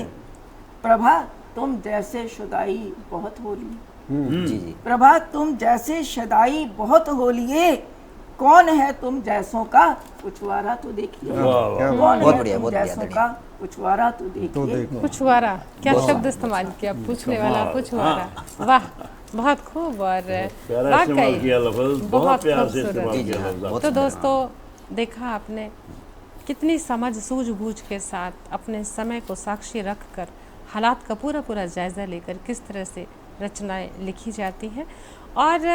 प्रभा तुम जैसे शुदाई बहुत होली, जी जी प्रभा तुम जैसे शदाई बहुत होलिए, कौन है तुम जैसों का पुछवारा तो देखिए, वाह, वाह। क्या कौन बहुत है बढ़िया, तुम बहुत बढ़िया, जैसों बढ़िया। का पुछवारा तो तो देखिए। देखो। पुछवारा, क्या शब्द इस्तेमाल किया, पूछने वाला पुछवारा। वाह, बहुत खूब। और प्यारा इस्तेमाल किया लफ्ज़, बहुत प्यार से खूबसूरत। इस्तेमाल जी, किया हाँ, लफ्ज़। बहुत तो सुंदर। दोस्तों देखा आपने कितनी समझ सूझबूझ के साथ अपने समय को साक्षी रखकर हालात का पूरा पूरा जायज़ा लेकर किस तरह से रचनाएं लिखी जाती हैं। और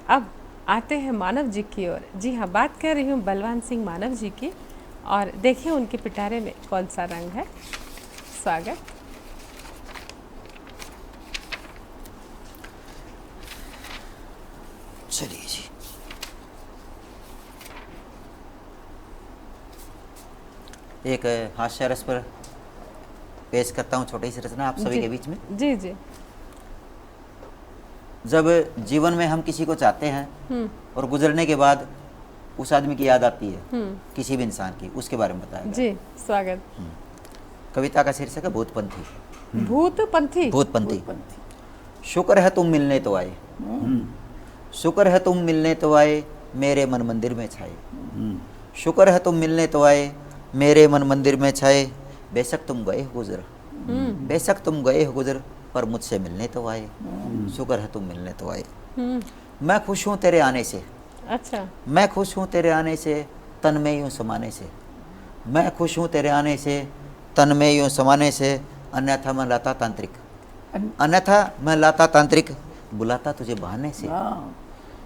अब आते हैं मानव जी की ओर। जी हाँ, बात कर रही हूँ बलवान सिंह मानव जी की, और देखिए उनके पिटारे में कौन सा रंग है। स्वागत। चलिए जी। एक हास्य रस पर पेश करता हूँ छोटी सी रचना आप सभी जी। के बीच में। जी जी। जब जीवन में हम किसी को चाहते हैं और गुजरने के बाद उस आदमी की याद आती है, किसी भी इंसान की, उसके बारे में बताया गया। जी स्वागत। कविता का शीर्षक है भूतपंथी। भूतपंथी। भूतपंथी। शुक्र है तुम मिलने तो आए, शुक्र है तुम मिलने तो आए, मेरे मन मंदिर में छाए। शुक्र है तुम मिलने तो आए, मेरे मन मंदिर में छाए। बेशक तुम गए हो गुजर, बेशक तुम गए हो गुजर, पर मुझसे मिलने तो आए। शुक्र है तुम मिलने तो आए। मैं खुश हूँ तेरे आने से, अच्छा। मैं खुश हूँ तेरे आने से, तन में यूँ समाने से। मैं खुश हूँ तेरे आने से, तन में यूँ समाने से। अन्यथा मैं लाता तांत्रिक, अन्यथा मैं लाता तांत्रिक, बुलाता तुझे बहाने से।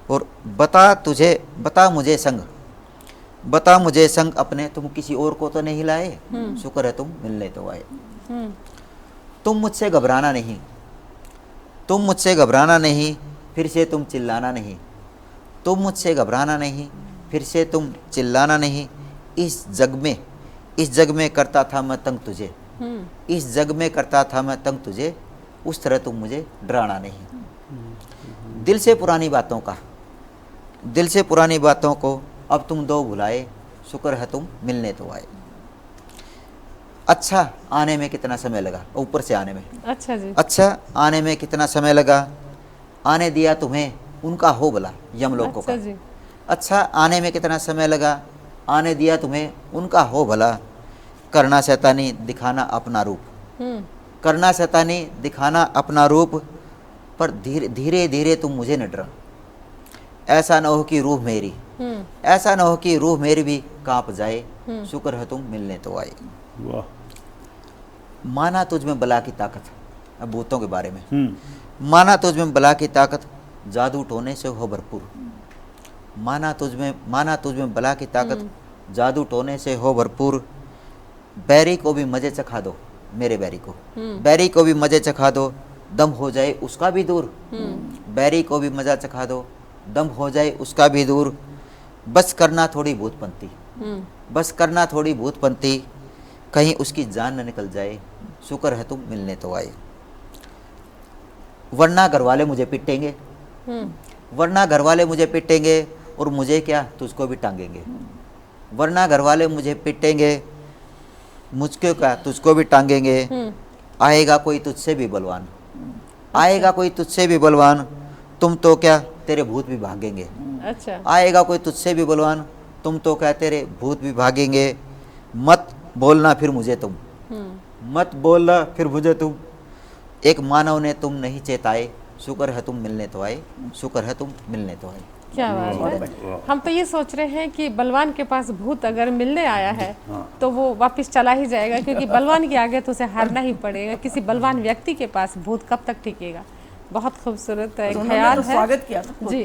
और बता मुझे संग, बता मुझे संग अपने, तुम किसी और को तो नहीं लाए। शुक्र है तुम मिलने तो आए। तुम मुझसे घबराना नहीं, तुम मुझसे घबराना नहीं, फिर से तुम चिल्लाना नहीं। तुम मुझसे घबराना नहीं, फिर से तुम चिल्लाना नहीं। इस जग में करता था मैं तंग तुझे, इस जग में करता था मैं तंग तुझे, उस तरह तुम मुझे डराना नहीं। दिल से पुरानी बातों का, दिल से पुरानी बातों को अब तुम दो भुलाए। शुक्र है तुम मिलने तो आए। अच्छा आने में कितना समय लगा, ऊपर से आने में। अच्छा जी। अच्छा आने में कितना समय लगा, आने दिया तुम्हें उनका हो भला यमलोकों अच्छा का। जी। अच्छा आने में कितना समय लगा, आने दिया तुम्हें उनका हो भला। करना शैतानी दिखाना अपना रूप, करना शैतानी दिखाना अपना रूप, पर धीरे धीरे तुम मुझे न डरा। ऐसा न हो कि रूह मेरी, ऐसा न हो कि रूह मेरी भी कांप जाए। शुक्र है तुम मिलने तो आए। वाह। माना तुझ में बला की ताकत, अब भूतों के बारे में। माना तुझ में बला की ताकत, जादू टोने से हो भरपूर। माना तुझ में बला की ताकत, जादू टोने से हो भरपूर। बैरी को भी मजे चखा दो, मेरे बैरी को, बैरी को भी मजे चखा दो, दम हो जाए उसका भी दूर। बैरी को भी मजा चखा दो, दम हो जाए उसका भी दूर। बस करना थोड़ी भूतपंथी, बस करना थोड़ी भूतपंथी, कहीं उसकी जान न निकल जाए। शुक्र है तुम मिलने तो आए। वरना घर वाले मुझे पिटेंगे, वरना घर वाले मुझे पिटेंगे, और मुझे क्या तुझको भी टांगेंगे। वरना घर वाले मुझे पिटेंगे, मुझको क्या तुझको भी टांगेंगे। आएगा कोई तुझसे भी बलवान, आएगा कोई तुझसे भी बलवान, तुम तो क्या तेरे भूत भी भागेंगे। अच्छा। आएगा कोई तुझसे भी बलवान, तुम तो क्या तेरे भूत भी भागेंगे। मत बोलना फिर मुझे तुम, मत बोलना फिर मुझे तुम, एक मानव ने तुम नहीं चेताए। शुक्र है तुम मिलने तो आए, शुक्र है तुम मिलने तो आए। क्या बात है। हम तो ये सोच रहे हैं कि बलवान के पास भूत अगर मिलने आया है तो वो वापस चला ही जाएगा, क्योंकि बलवान के आगे तो उसे हारना ही पड़ेगा। किसी बलवान व्यक्ति के पास भूत कब तक टिकेगा। बहुत खूबसूरत एक ख्याल है। स्वागत किया था जी।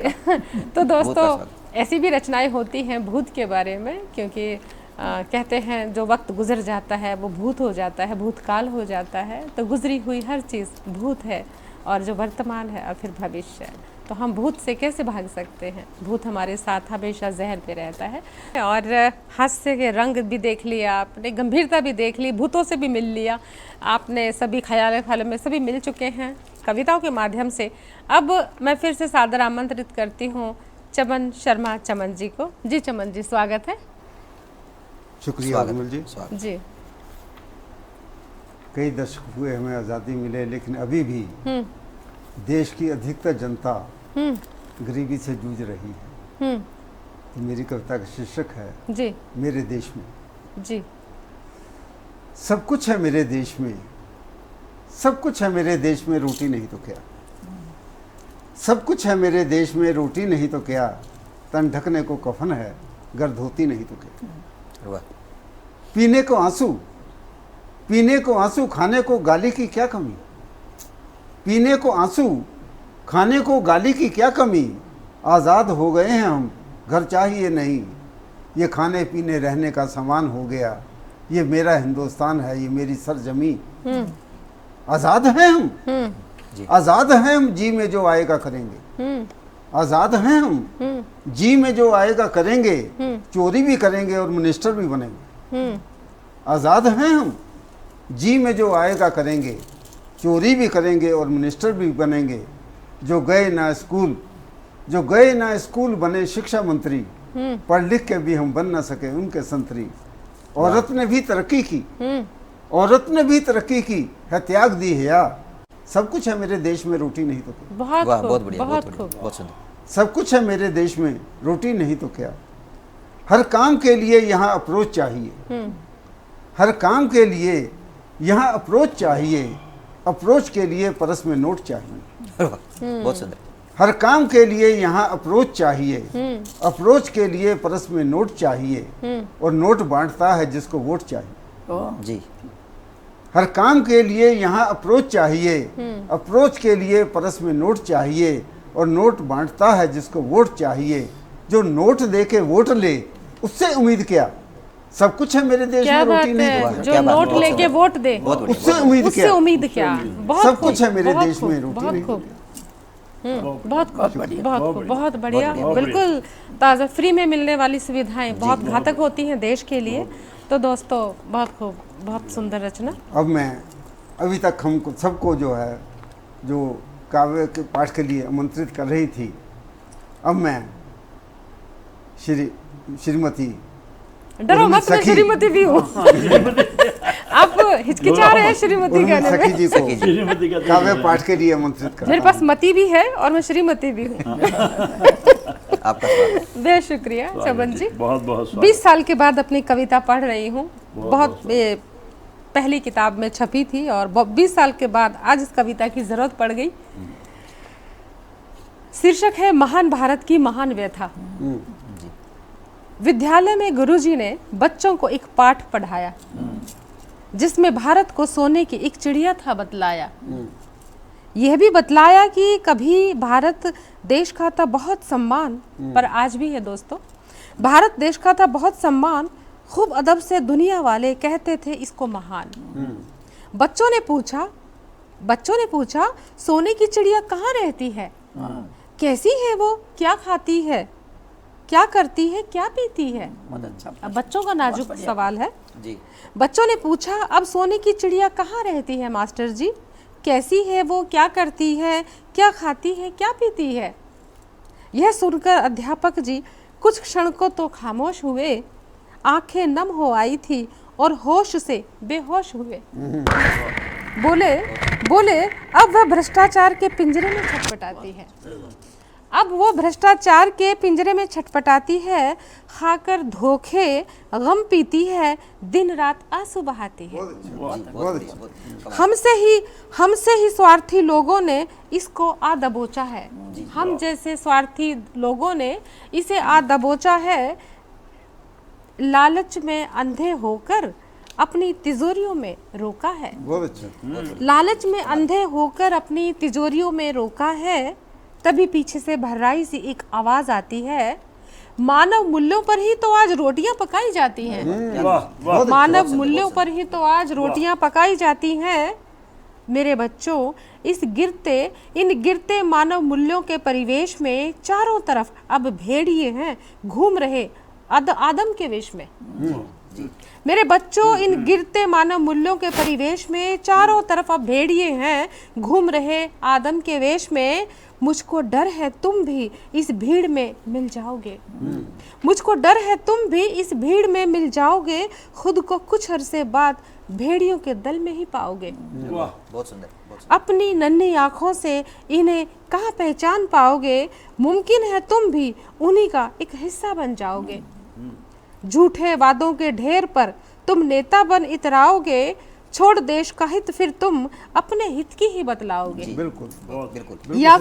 तो दोस्तों ऐसी भी रचनाएं होती हैं भूत के बारे में, क्योंकि कहते हैं जो वक्त गुजर जाता है वो भूत हो जाता है, भूतकाल हो जाता है। तो गुजरी हुई हर चीज़ भूत है, और जो वर्तमान है और फिर भविष्य है। तो हम भूत से कैसे भाग सकते हैं। भूत हमारे साथ हमेशा जहर पे रहता है। और हास्य के रंग भी देख लिया आपने, गंभीरता भी देख ली, भूतों से भी मिल लिया आपने, सभी ख्याल में सभी मिल चुके हैं कविताओं के माध्यम से। अब मैं फिर से सादर आमंत्रित करती हूँ चमन शर्मा चमन जी को। जी चमन जी स्वागत है। शुक्रिया अजमल जी। जी। कई दशक हुए हमें आज़ादी मिले, लेकिन अभी भी देश की अधिकतर जनता गरीबी से जूझ रही है। तो मेरी कविता का शीर्षक है जी मेरे देश में। जी। सब कुछ है मेरे देश में, सब कुछ है मेरे देश में, रोटी नहीं तो क्या। सब कुछ है मेरे देश में, रोटी नहीं तो क्या, तन ढकने को कफन है, घर धोती नहीं तो क्या। वाह। पीने को आंसू, पीने को आंसू, खाने को गाली की क्या कमी। पीने को आंसू, खाने को गाली की क्या कमी। आज़ाद हो गए हैं हम, घर चाहिए नहीं, ये खाने पीने रहने का सामान हो गया। ये मेरा हिंदुस्तान है, ये मेरी सरजमी। आज़ाद हैं हम, आज़ाद हैं हम, जी में जो आएगा करेंगे। आज़ाद हैं हम, जी में जो आएगा करेंगे। चोरी भी करेंगे और मिनिस्टर भी बनेंगे। आज़ाद हैं हम, जी में जो आएगा करेंगे। चोरी भी करेंगे और मिनिस्टर भी बनेंगे। जो गए ना स्कूल, जो गए ना स्कूल बने शिक्षा मंत्री। पढ़ लिख के भी हम बन ना सके उनके संतरी। औरत ने भी तरक्की की, औरत ने भी तरक्की की है, त्याग दी है या। सब कुछ है मेरे देश में, रोटी नहीं तो क्या। बहुत वाह, खूब, बहुत बढ़िया, बहुत खूब। बढ़िया, बहुत सुंदर। सब कुछ है मेरे देश में, रोटी नहीं तो क्या। हर काम के लिए यहाँ अप्रोच चाहिए। हर काम के लिए यहाँ अप्रोच चाहिए। अप्रोच के लिए परस में नोट चाहिए। बहुत सुंदर। हर काम के लिए यहाँ अप्रोच चाहिए। अप्रोच के लिए परस में नोट चाहिए। और नोट बांटता है जिसको वोट चाहिए। जी। हर काम के लिए यहाँ अप्रोच चाहिए। अप्रोच के लिए परस में नोट चाहिए। और नोट बांटता है जिसको वोट चाहिए। जो नोट दे के वोट ले, उससे उम्मीद क्या। सब कुछ है मेरे देश क्या में, बात रोटी नहीं तो है, क्या। जो क्या बात है, नोट बहुत लेके सुंदर। वोट दे, बहुत बढ़िया, उससे बहुत उम्मीद उससे क्या। उम्मीद क्या। बहुत सब खूब, कुछ है मेरे बहुत देश में, खूब, रोटी बहुत नहीं तो खूब। बहुत खूब, बहुत बढ़िया, बहुत खूब, बहुत बढ़िया। बहुत बिल्कुल ताज़ा, फ्री में मिलने वाली सुविधाएं बहुत घातक होती हैं देश के लिए। तो दोस्तों बहुत खूब, बहुत सुंदर रचना। अब मैं अभी तक हमको सबको जो है, जो काव्य के पाठ के लिए आमंत्रित कर रही थी, अब मैं श्रीमती डरो मत, मैं सखी। श्रीमती भी हूँ। आप हिचकिचा रहे हैं श्रीमती उर्मिला कहने सखी में। जी को श्रीमती का काव्य पाठ के लिए आमंत्रित कर मेरे पास मती भी है और मैं श्रीमती भी हूँ। आपका स्वागत। बेहद शुक्रिया चबन जी। बहुत बहुत 20 साल के बाद अपनी कविता पढ़ रही हूँ। बहुत पहली किताब में छपी थी और 20 साल के बाद आज इस कविता की जरूरत पड़ गई। शीर्षक है महान भारत की महान व्यथा। विद्यालय में गुरुजी ने बच्चों को एक पाठ पढ़ाया जिसमें भारत को सोने की एक चिड़िया था बतलाया। यह भी बतलाया कि कभी भारत देश का था बहुत सम्मान, पर आज भी है दोस्तों, भारत देश का था बहुत सम्मान, खूब अदब से दुनिया वाले कहते थे इसको महान। बच्चों ने पूछा सोने की चिड़िया कहाँ रहती है, कैसी है वो, क्या खाती है, क्या करती है, क्या पीती है। बहुत अच्छा। अब बच्चों का नाजुक सवाल है। जी। बच्चों ने पूछा अब सोने की चिड़िया कहाँ रहती है मास्टर जी, कैसी है वो, क्या करती है, क्या खाती है, क्या पीती है। यह सुनकर अध्यापक जी कुछ क्षण को तो खामोश हुए, आंखें नम हो आई थी और होश से बेहोश हुए। बोले अब वह भ्रष्टाचार के पिंजरे में छटपटाती है, अब वो भ्रष्टाचार के पिंजरे में छटपटाती है, खाकर धोखे गम पीती है, दिन रात आंसू बहाती है। हमसे ही स्वार्थी लोगों ने इसको आ दबोचा है, हम जैसे स्वार्थी लोगों ने इसे आ दबोचा है। लालच में अंधे होकर अपनी तिजोरियों में रोका है। बहुत अच्छा। लालच में अंधे होकर अपनी तिजोरियों में रोका है, तभी पीछे से भर्राई सी एक आवाज आती है, मानव मूल्यों पर ही तो आज रोटियां पकाई जाती हैं। वाह मानव मूल्यों पर ही तो आज रोटियां पकाई जाती हैं। मेरे बच्चों, इन गिरते मानव मूल्यों के परिवेश में चारों तरफ अब भेड़िए हैं घूम रहे आदम के वेश में। मेरे बच्चों, इन गिरते मानव मूल्यों के परिवेश में चारों तरफ अब भेड़िए हैं घूम रहे आदम के वेश में। मुझको डर है तुम भी इस भीड़ में मिल जाओगे, मुझको डर है तुम भी इस भीड़ में मिल जाओगे, खुद को कुछ अरसे बाद भेड़ियों के दल में ही पाओगे। बहुत सुंदर। अपनी नन्ही आंखों से इन्हें कहाँ पहचान पाओगे, मुमकिन है तुम भी उन्हीं का एक हिस्सा बन जाओगे। झूठे वादों के ढेर पर तुम नेता बन इतराओगे, छोड़ देश का हित फिर तुम अपने हित की ही बतलाओगे। बिल्कुल बिल्कुल या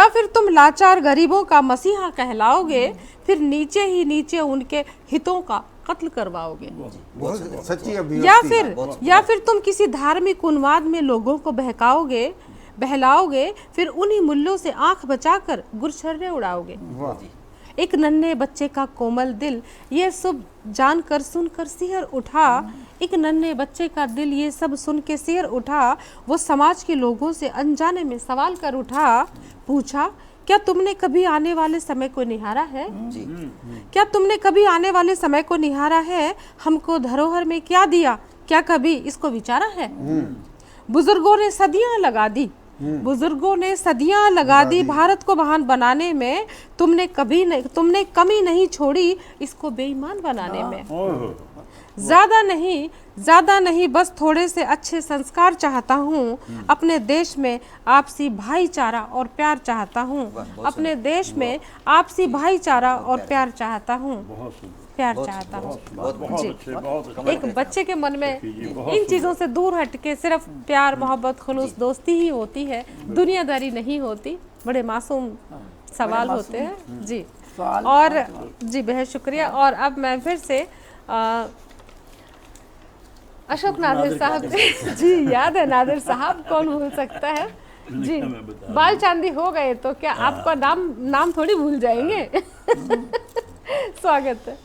फिर तुम लाचार गरीबों का मसीहा कहलाओगे, फिर नीचे ही नीचे उनके हितों का कत्ल करवाओगे। बहुत सच्ची अभिव्यक्ति। या फिर तुम किसी धार्मिक उन्माद में लोगों को बहलाओगे, फिर उन्हीं मुल्लों से आंख बचाकर गुरछर्रे उड़ाओगे। वाह। एक नन्हे बच्चे का कोमल दिल ये सब जानकर सुनकर सिहर उठा। एक नन्हे बच्चे का दिल ये सब सुन के सिहर उठा। वो समाज के लोगों से अनजाने में सवाल कर उठा। पूछा, क्या तुमने कभी आने वाले समय को निहारा है? जी क्या तुमने कभी आने वाले समय को निहारा है? हमको धरोहर में क्या दिया, क्या कभी इसको विचारा है? बुजुर्गों ने सदियां लगा दी भारत को महान बनाने में। तुमने कमी नहीं छोड़ी इसको बेईमान बनाने में। ज्यादा नहीं बस थोड़े से अच्छे संस्कार चाहता हूँ। अपने देश में आपसी भाईचारा और प्यार चाहता हूँ। अपने देश में आपसी भाईचारा और प्यार चाहता हूँ। प्यार चाहता हूँ जी। एक बच्चे के मन में इन चीज़ों से दूर हटके सिर्फ प्यार, मोहब्बत, खुलूस, दोस्ती ही होती है, दुनियादारी नहीं होती। बड़े मासूम सवाल होते हैं जी। और जी बेहद शुक्रिया। और अब मैं फिर से अशोक नादिर साहब जी, याद है नादिर साहब, कौन भूल सकता है जी। बाल चांदी हो गए तो क्या आपका नाम थोड़ी भूल जाएंगे। स्वागत है।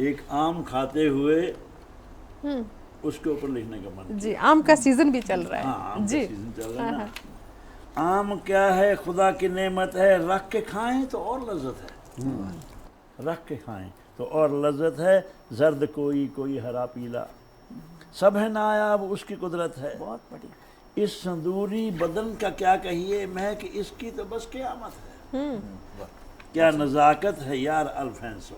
एक आम खाते हुए उसके ऊपर लिखने का मन जी। आम का सीजन भी चल रहा है। हाँ, आम जी का सीजन चल रहा है ना। आम क्या है, खुदा की नेमत है, रख के खाएं तो और लज्जत है। रख के खाएं तो और लज्जत है। जर्द कोई हरा पीला, सब है नायाब उसकी कुदरत है। बहुत बढ़िया। इस संदूरी बदन का क्या कहिए, महक इसकी तो बस क़यामत है। क्या नज़ाकत है यार अल्फेंसो,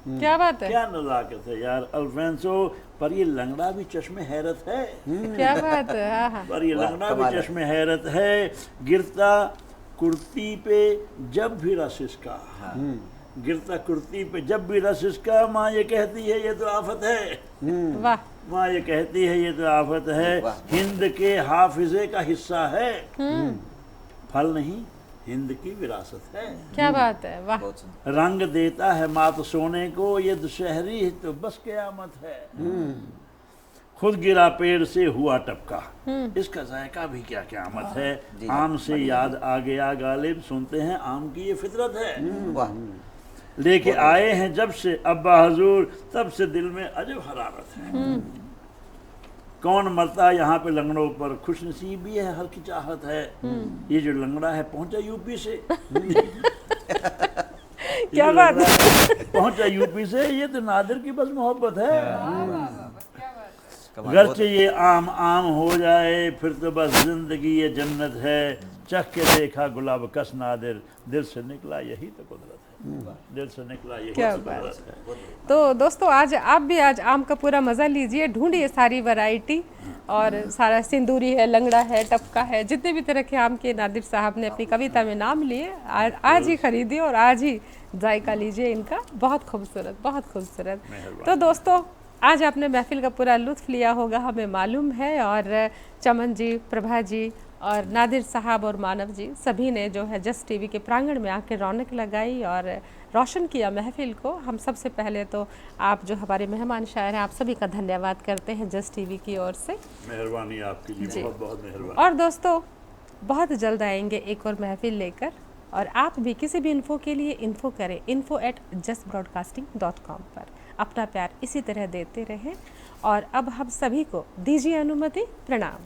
क्या बात है, क्या नज़ाकत है यार अल्फेंसो। पर ये लंगड़ा भी चश्मे हैरत है। क्या बात है। हाँ हाँ। पर ये लंगड़ा भी चश्मे हैरत है। गिरता कुर्ती पे जब भी रस इसका, गिरता कुर्ती पे जब भी रस इसका। माँ ये कहती है ये तो आफत है। वाह। माँ ये कहती है ये तो आफत है। हिंद के हाफिजे का हिस्सा है, फल नहीं हिंद की विरासत है। क्या बात है। वाह। रंग देता है मात सोने को, ये दुशहरी तो बस क़यामत है। खुद गिरा पेड़ से हुआ टपका, इसका जायका भी क्या क़यामत है। आम से याद आ गया गालिब, सुनते हैं आम की ये फितरत है। लेके आए हैं जब से अब्बा हजूर, तब से दिल में अजब हरारत है। कौन मरता यहाँ पे लंगड़ों पर, खुश नसीबी है हर की चाहत है। ये जो लंगड़ा है पहुंचा यूपी से। क्या बात है। पहुंचा यूपी से, ये तो नादिर की बस मोहब्बत है। गर्चे ये आम हो जाए, फिर तो बस जिंदगी ये जन्नत है। चख के देखा गुलाब कस नादिर, दिल से निकला यही तो कुदरत है। दिल से निकला यही क्या तो बात कुदरत है। तो दोस्तों आज आप भी आज आम का पूरा मज़ा लीजिए, ढूंढिए सारी वैरायटी। और सारा सिंदूरी है, लंगड़ा है, टपका है, जितने भी तरह के आम के नादिर साहब ने अपनी कविता में नाम लिए, आज ही खरीदिए और आज ही जायका लीजिए इनका। बहुत खूबसूरत, बहुत खूबसूरत। तो दोस्तों आज आपने महफिल का पूरा लुत्फ़ लिया होगा, हमें मालूम है। और चमन जी, प्रभा जी और नादिर साहब और मानव जी सभी ने जो है जस्ट टीवी के प्रांगण में आके रौनक लगाई और रोशन किया महफिल को। हम सबसे पहले तो आप जो हमारे मेहमान शायर हैं, आप सभी का धन्यवाद करते हैं जस्ट टीवी की ओर से। मेहरबानी आपकी जी, बहुत बहुत मेहरबानी। और दोस्तों बहुत जल्द आएंगे एक और महफिल लेकर। और आप भी किसी भी इन्फो के लिए इन्फो करें info@justbroadcasting.com पर। अपना प्यार इसी तरह देते रहें। और अब हम सभी को दीजिए अनुमति। प्रणाम।